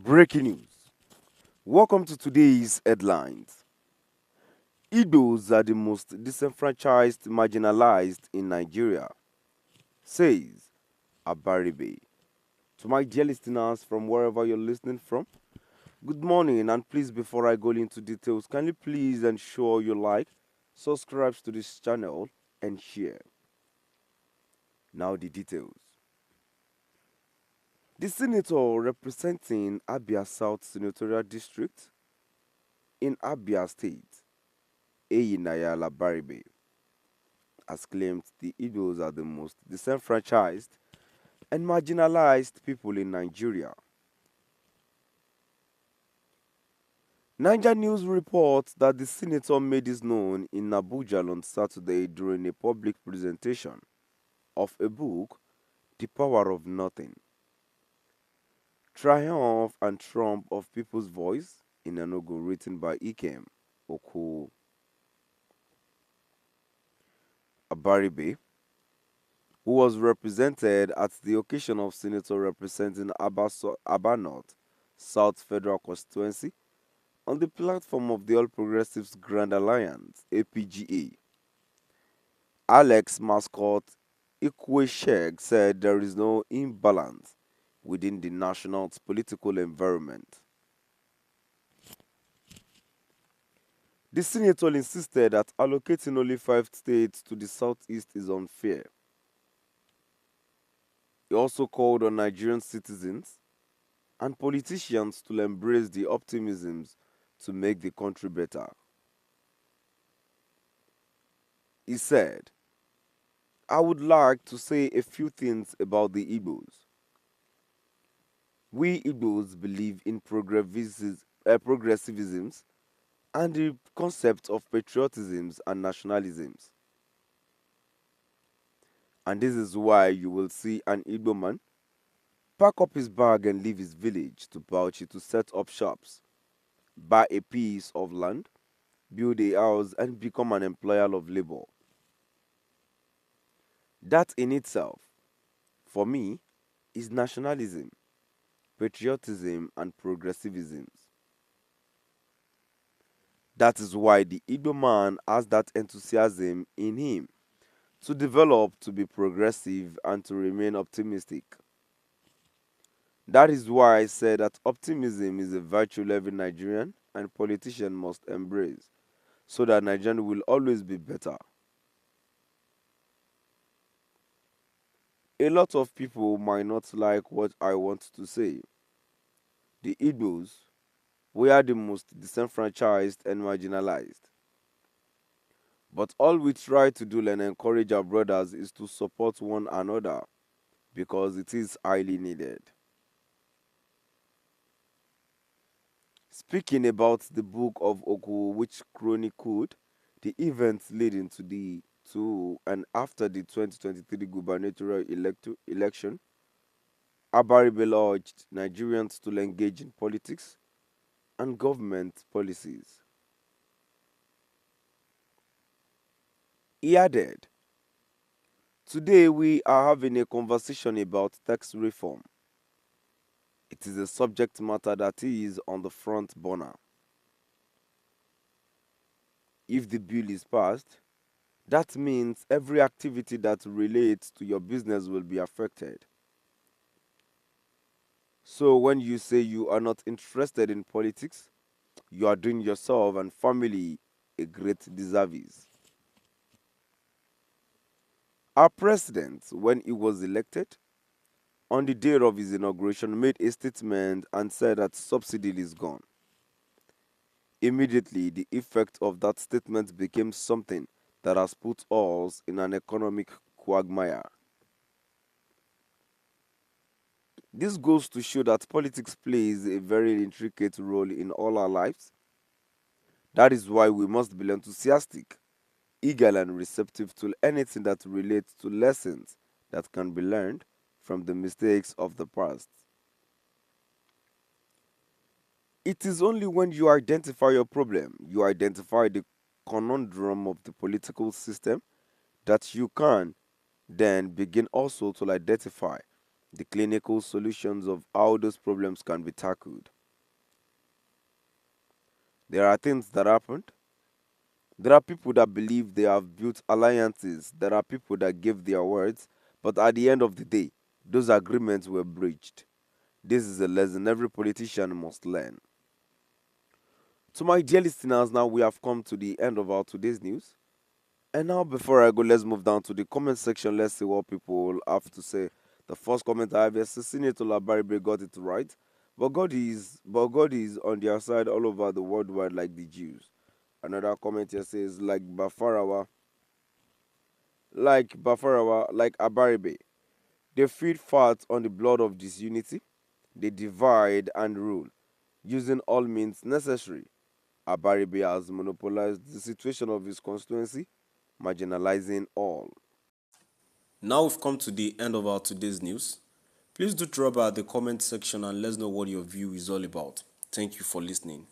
Breaking news. Welcome to today's headlines. Igbos are the most disenfranchised, marginalized in Nigeria, says Abaribe. To my dear listeners from wherever you're listening from, good morning, and please, before I go into details, can you please ensure you like, subscribe to this channel, and share. Now the details. The senator representing Abia South Senatorial District in Abia State, Eyinaya Abaribe, has claimed the Igbos are the most disenfranchised and marginalized people in Nigeria. Niger News reports that the senator made this known in Abuja on Saturday during a public presentation of a book, The Power of Nothing, Triumph and Trump of People's Voice, in an Ogo written by Ikem Oko Abaribe, who was represented at the occasion of Senator representing Aba North South Federal Constituency on the platform of the All Progressives Grand Alliance (APGA). Alex Mascot Ikwechegh said there is no imbalance within the national political environment. The senator insisted that allocating only 5 states to the southeast is unfair. He also called on Nigerian citizens and politicians to embrace the optimisms to make the country better. He said, I would like to say a few things about the Igbos. We Igbos believe in progressivisms and the concept of patriotisms and nationalisms. And this is why you will see an Igbo man pack up his bag and leave his village to Bauchi to set up shops, buy a piece of land, build a house, and become an employer of labor. That in itself, for me, is nationalism, patriotism, and progressivism. That is why the Igbo man has that enthusiasm in him to develop, to be progressive, and to remain optimistic. That is why I said that optimism is a virtue every Nigerian and politician must embrace, so that Nigeria will always be better. A lot of people might not like what I want to say. The Igbos, we are the most disenfranchised and marginalized. But all we try to do and encourage our brothers is to support one another because it is highly needed. Speaking about the book of Oku, which chronicled the events leading to and after the 2023 gubernatorial election, Abaribe urged Nigerians to engage in politics and government policies. He added, today we are having a conversation about tax reform. It is a subject matter that is on the front burner. If the bill is passed, that means every activity that relates to your business will be affected. So when you say you are not interested in politics, you are doing yourself and family a great disservice. Our president, when he was elected, on the day of his inauguration, made a statement and said that subsidy is gone. Immediately, the effect of that statement became something that has put us in an economic quagmire. This goes to show that politics plays a very intricate role in all our lives. That is why we must be enthusiastic, eager, and receptive to anything that relates to lessons that can be learned from the mistakes of the past. It is only when you identify your problem, you identify the conundrum of the political system, that you can then begin also to identify the clinical solutions of how those problems can be tackled. There are things that happened. There are people that believe they have built alliances. There are people that gave their words, but at the end of the day, those agreements were breached. This is a lesson every politician must learn. To my dear listeners, now we have come to the end of our today's news. And now, before I go, let's move down to the comment section. Let's see what people have to say. The first comment I have is Senator Abaribe got it right, but God is on their side all over the worldwide like the Jews. Another comment here says like Abaribe. They feed fat on the blood of disunity. They divide and rule, using all means necessary. Abaribe has monopolized the situation of his constituency, marginalizing all. Now we've come to the end of our today's news. Please do drop by the comment section and let us know what your view is all about. Thank you for listening.